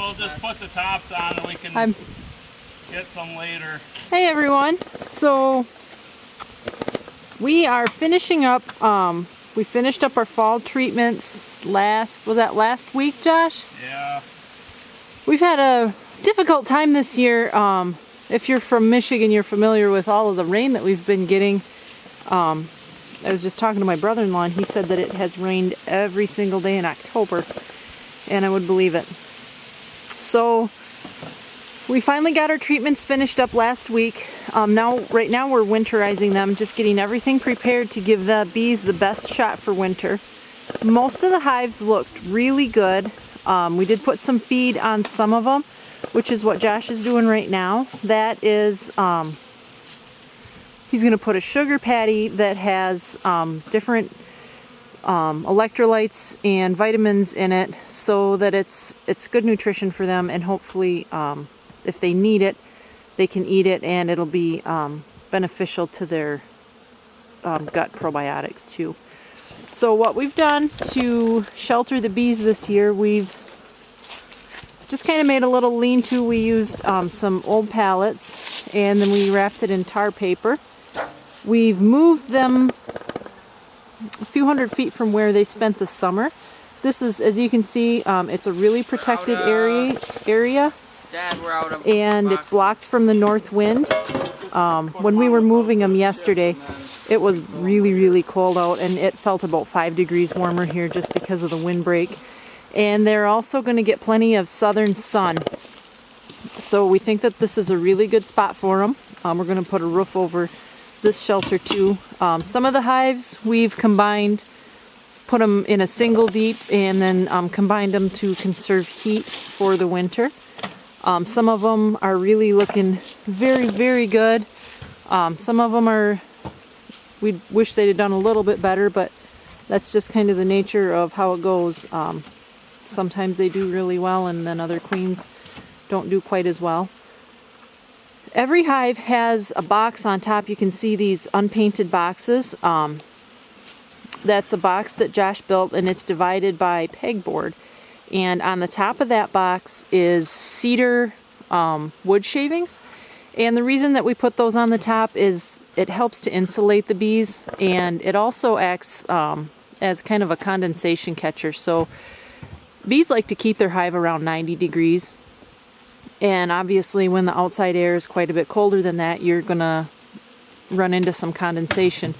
We'll just put the tops on and we can get some later. Hey everyone, so we are finishing up, we finished up our fall treatments last week, Josh? Yeah. We've had a difficult time this year. If you're from Michigan, you're familiar with all of the rain that we've been getting. I was just talking to my brother-in-law and he said that it has rained every single day in October, and I would believe it. So we finally got our treatments finished up last week. Right now we're winterizing them, just getting everything prepared to give the bees the best shot for winter. Most of the hives looked really good. We did put some feed on some of them, which is what Josh is doing right now. That is, he's going to put a sugar patty that has different electrolytes and vitamins in it, so that it's good nutrition for them, and hopefully if they need it, they can eat it, and it'll be beneficial to their gut probiotics too. So what we've done to shelter the bees this year, we've just kind of made a little lean-to. We used some old pallets, and then we wrapped it in tar paper. We've moved them a few hundred feet from where they spent the summer. This is, as you can see, it's a really protected area. Dad, we're out of and it's blocked from the north wind. When we were moving them yesterday, it was really, really cold out, and it felt about 5 degrees warmer here just because of the windbreak. And they're also going to get plenty of southern sun. So we think that this is a really good spot for them. We're going to put a roof over this shelter too. Some of the hives we've combined, put them in a single deep, and then combined them to conserve heat for the winter. Some of them are really looking very, very good. Some of them are, we wish they'd have done a little bit better, but that's just kind of the nature of how it goes. Sometimes they do really well, and then other queens don't do quite as well. Every hive has a box on top. You can see these unpainted boxes. That's a box that Josh built, and it's divided by pegboard. And on the top of that box is cedar wood shavings. And the reason that we put those on the top is it helps to insulate the bees, and it also acts as kind of a condensation catcher. So bees like to keep their hive around 90 degrees. And obviously when the outside air is quite a bit colder than that, you're going to run into some condensation.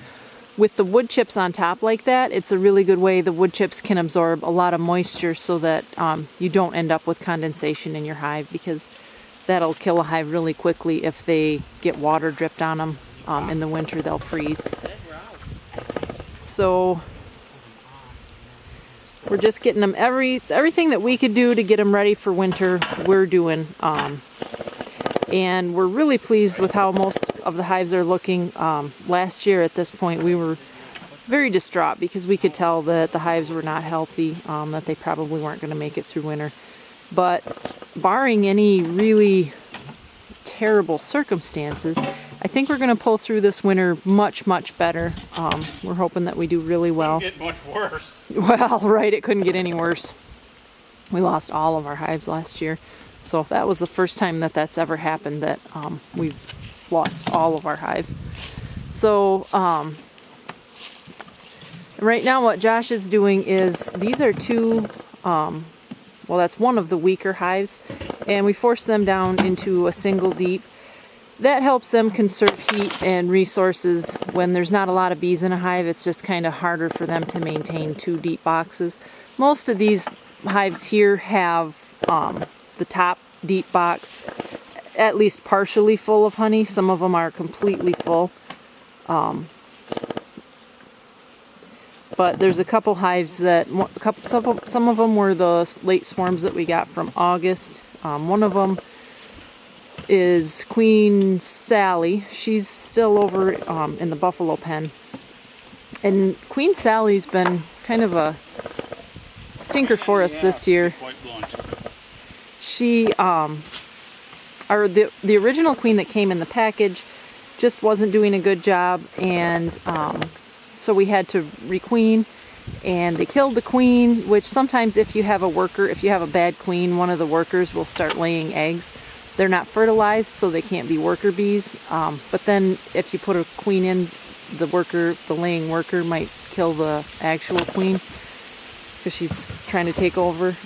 With the wood chips on top like that, it's a really good way. The wood chips can absorb a lot of moisture so that you don't end up with condensation in your hive, because that'll kill a hive really quickly. If they get water dripped on them in the winter, they'll freeze. So we're just getting them everything that we could do to get them ready for winter, we're doing. And we're really pleased with how most of the hives are looking. Last year at this point we were very distraught because we could tell that the hives were not healthy, that they probably weren't going to make it through winter. But barring any really terrible circumstances, I think we're going to pull through this winter much, much better. We're hoping that we do really well. It couldn't get much worse. Well, right, it couldn't get any worse. We lost all of our hives last year. So that was the first time that that's ever happened, that we've lost all of our hives. So right now what Josh is doing is, these are two, well, that's one of the weaker hives, and we force them down into a single deep. That helps them conserve heat and resources. When there's not a lot of bees in a hive, it's just kind of harder for them to maintain 2 deep boxes. Most of these hives here have the top deep box at least partially full of honey. Some of them are completely full. But there's a couple hives that, some of them were the late swarms that we got from August. One of them is Queen Sally. She's still over in the buffalo pen. And Queen Sally's been kind of a stinker for us this year. She, the original queen that came in the package just wasn't doing a good job, and so we had to requeen, and they killed the queen, which sometimes if you have a bad queen, one of the workers will start laying eggs. They're not fertilized, so they can't be worker bees. But then if you put a queen in, the laying worker might kill the actual queen because she's trying to take over.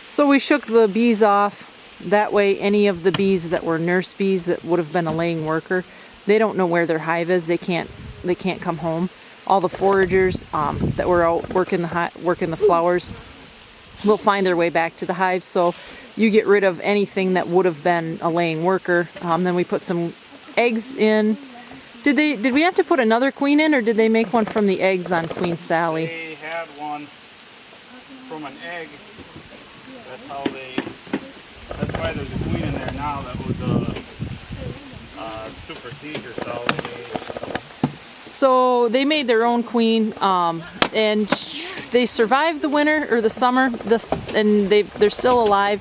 So we shook the bees off. That way any of the bees that were nurse bees that would have been a laying worker, they don't know where their hive is. They can't come home. All the foragers that were out working the flowers will find their way back to the hive. So you get rid of anything that would have been a laying worker. Then we put some eggs in. Did we have to put another queen in, or did they make one from the eggs on Queen Sally? They had one from an egg. That's why there's a queen in there now. That was a supersede herself. So they made their own queen, and they survived the winter or the summer, and they're still alive.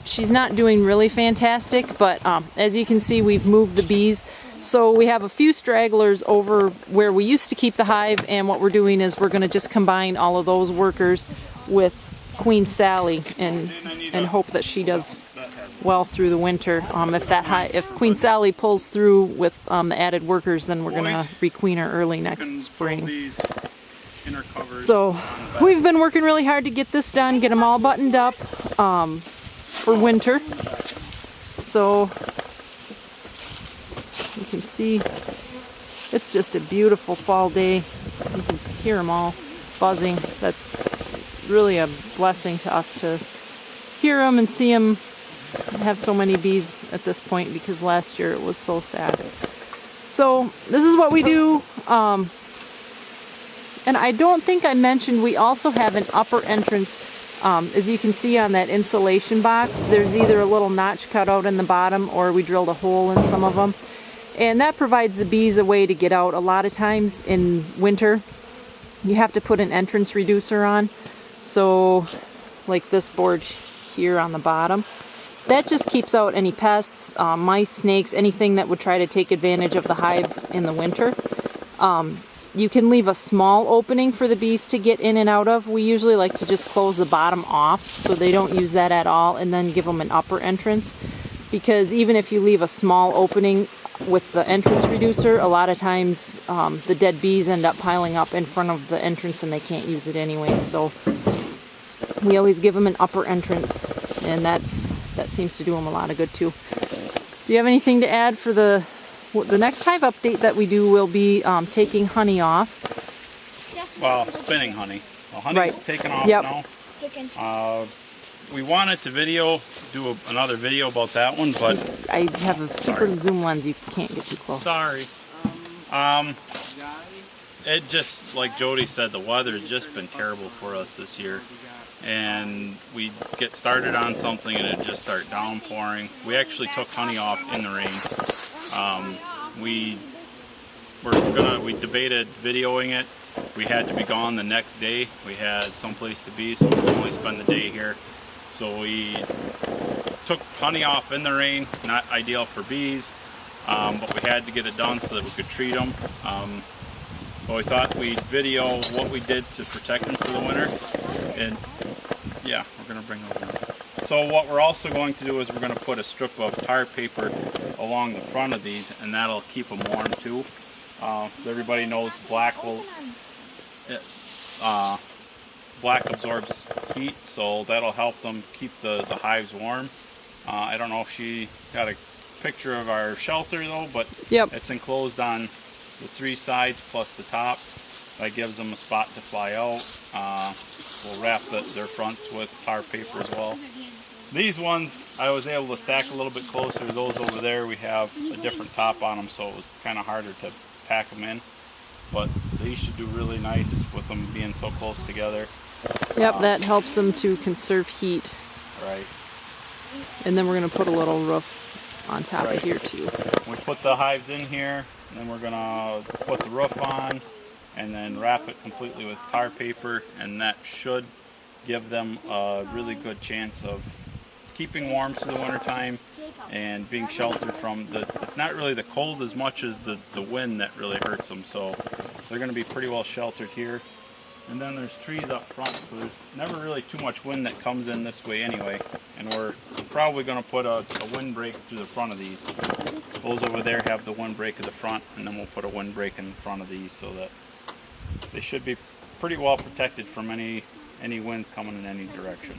She's not doing really fantastic, but as you can see, we've moved the bees. So we have a few stragglers over where we used to keep the hive, and what we're doing is we're going to just combine all of those workers with Queen Sally and hope that she does well through the winter. If Queen Sally pulls through with the added workers, then we're going to requeen her early next spring. So we've been working really hard to get this done, get them all buttoned up for winter. So you can see it's just a beautiful fall day. You can hear them all buzzing. That's really a blessing to us to hear them and see them have so many bees at this point, because last year it was so sad. So this is what we do. And I don't think I mentioned we also have an upper entrance. As you can see on that insulation box, there's either a little notch cut out in the bottom, or we drilled a hole in some of them. And that provides the bees a way to get out. A lot of times in winter, you have to put an entrance reducer on. So like this board here on the bottom, that just keeps out any pests, mice, snakes, anything that would try to take advantage of the hive in the winter. You can leave a small opening for the bees to get in and out of. We usually like to just close the bottom off so they don't use that at all, and then give them an upper entrance. Because even if you leave a small opening with the entrance reducer, a lot of times the dead bees end up piling up in front of the entrance and they can't use it anyway. So we always give them an upper entrance, and that seems to do them a lot of good too. Do you have anything to add for the next hive update that we do? Will be taking honey off. Well, spinning honey. Well, honey's taken off now. We wanted to do another video about that one, but I have a super zoom lens. You can't get too close. Sorry. It just, like Jody said, the weather's just been terrible for us this year. And we get started on something and it just start downpouring. We actually took honey off in the rain. We debated videoing it. We had to be gone the next day. We had someplace to be, so we could only spend the day here. So we took honey off in the rain. Not ideal for bees, but we had to get it done so that we could treat them. But we thought we'd video what we did to protect them through the winter. And yeah, we're going to bring those in. So what we're also going to do is we're going to put a strip of tar paper along the front of these, and that'll keep them warm too. Everybody knows black absorbs heat, so that'll help them keep the hives warm. I don't know if she got a picture of our shelter though, but it's enclosed on the 3 sides plus the top. That gives them a spot to fly out. We'll wrap their fronts with tar paper as well. These ones I was able to stack a little bit closer. Those over there, we have a different top on them, so it was kind of harder to pack them in. But these should do really nice with them being so close together. Yep, that helps them to conserve heat. Right. And then we're going to put a little roof on top of here too. We put the hives in here, and then we're going to put the roof on, and then wrap it completely with tar paper, and that should give them a really good chance of keeping warm through the winter time and being sheltered from it's not really the cold as much as the wind that really hurts them. So they're going to be pretty well sheltered here. And then there's trees up front, so there's never really too much wind that comes in this way anyway. And we're probably going to put a windbreak through the front of these. Those over there have the windbreak at the front, and then we'll put a windbreak in front of these so that they should be pretty well protected from any winds coming in any direction.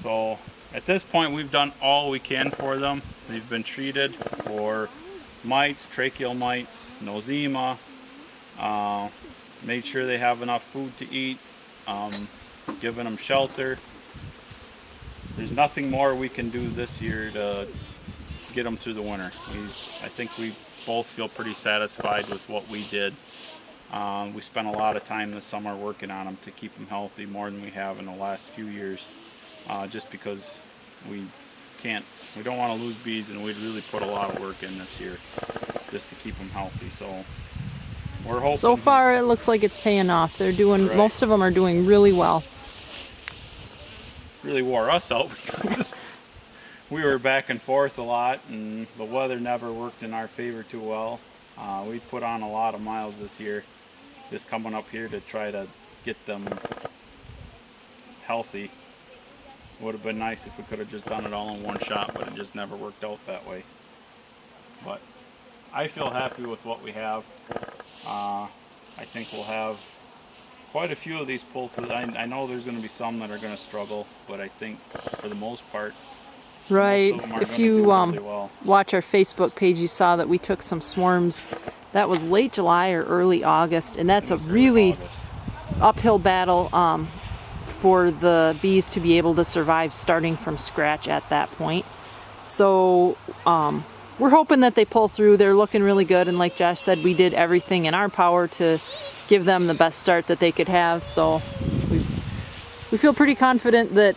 So at this point we've done all we can for them. They've been treated for mites, tracheal mites, nosema, made sure they have enough food to eat, giving them shelter. There's nothing more we can do this year to get them through the winter. I think we both feel pretty satisfied with what we did. We spent a lot of time this summer working on them to keep them healthy, more than we have in the last few years, just because we don't want to lose bees, and we'd really put a lot of work in this year just to keep them healthy. So we're hoping. So far, it looks like it's paying off. They're doing. Right. Most of them are doing really well. Really wore us out because we were back and forth a lot, and the weather never worked in our favor too well. We put on a lot of miles this year, just coming up here to try to get them healthy. Would have been nice if we could have just done it all in one shot, but it just never worked out that way. But I feel happy with what we have. I think we'll have quite a few of these pull through. I know there's going to be some that are going to struggle, but I think for the most part, Right. most of them are If gonna you do really well. watch our Facebook page, you saw that we took some swarms. That was late July or early August, and that's a really uphill battle for the bees to be able to survive starting from scratch at that point. So we're hoping that they pull through. They're looking really good, and like Josh said, we did everything in our power to give them the best start that they could have. So we feel pretty confident that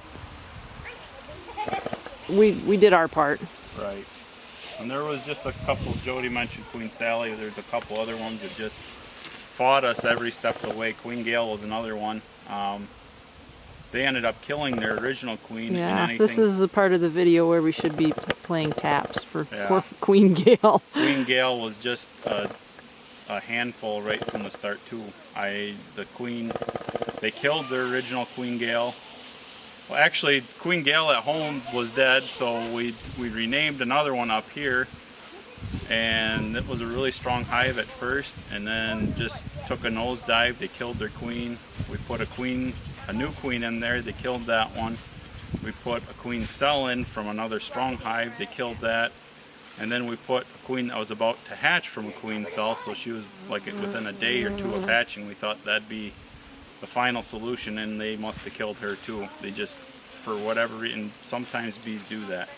we did our part. Right. And there was just a couple, Jody mentioned Queen Sally, there's a couple other ones that just fought us every step of the way. Queen Gale was another one. They ended up killing their original queen. Yeah, this is the part of the video where we should be playing taps for Queen Gale. Queen Gale was just a handful right from the start too. They killed their original Queen Gale. Well, actually, Queen Gale at home was dead, so we renamed another one up here, and it was a really strong hive at first, and then just took a nosedive. They killed their queen. We put a new queen in there. They killed that one. We put a queen cell in from another strong hive. They killed that, and then we put a queen that was about to hatch from a queen cell, so she was like within a day or two of hatching. We thought that'd be the final solution, and they must have killed her too. They just, for whatever reason, sometimes bees do that.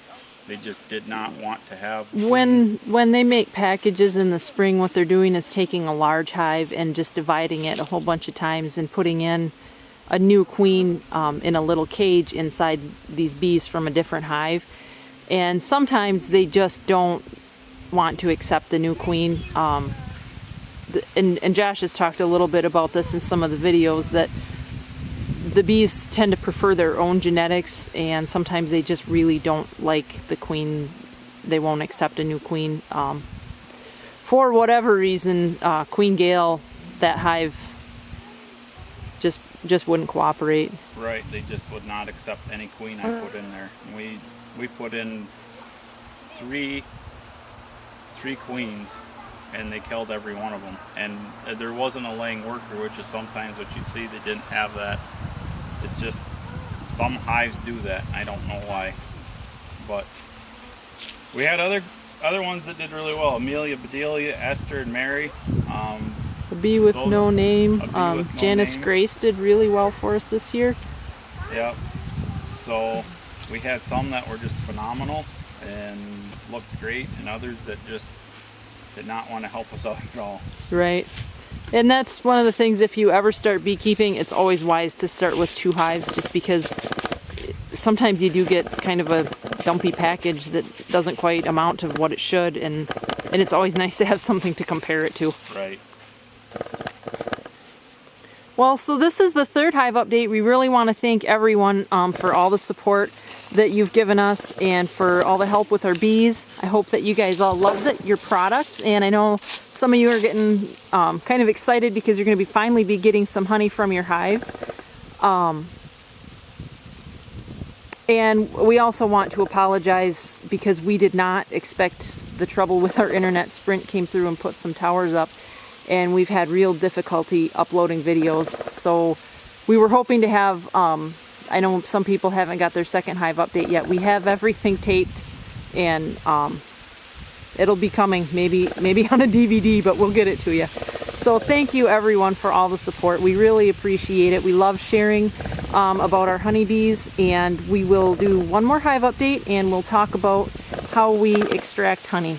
They just did not want to have when they make packages in the spring, what they're doing is taking a large hive and just dividing it a whole bunch of times and putting in a new queen in a little cage inside these bees from a different hive. And sometimes they just don't want to accept the new queen. And Josh has talked a little bit about this in some of the videos, that the bees tend to prefer their own genetics, and sometimes they just really don't like the queen. They won't accept a new queen. For whatever reason, Queen Gale, that hive just wouldn't cooperate. Right, they just would not accept any queen I put in there. We put in three queens, and they killed every one of them. And there wasn't a laying worker, which is sometimes what you see. They didn't have that. It's just some hives do that. I don't know why, but we had other ones that did really well. Amelia, Bedelia, Esther, and Mary. The bee with no name. Janice name. Grace did really well for us this year. Yep. So we had some that were just phenomenal and looked great, and others that just did not want to help us out at all. Right. And that's one of the things, if you ever start beekeeping, it's always wise to start with 2 hives, just because sometimes you do get kind of a dumpy package that doesn't quite amount to what it should, and it's always nice to have something to compare it to. Right. Well, so this is the third Hive update. We really want to thank everyone for all the support that you've given us and for all the help with our bees. I hope that you guys all love your products, and I know some of you are getting kind of excited because you're going to finally be getting some honey from your hives. And we also want to apologize because we did not expect the trouble with our internet. Sprint came through and put some towers up, and we've had real difficulty uploading videos. So we were hoping to have, I know some people haven't got their second Hive update yet. We have everything taped, and it'll be coming maybe on a DVD, but we'll get it to you. So thank you everyone for all the support. We really appreciate it. We love sharing about our honeybees, and we will do one more Hive update and we'll talk about how we extract honey.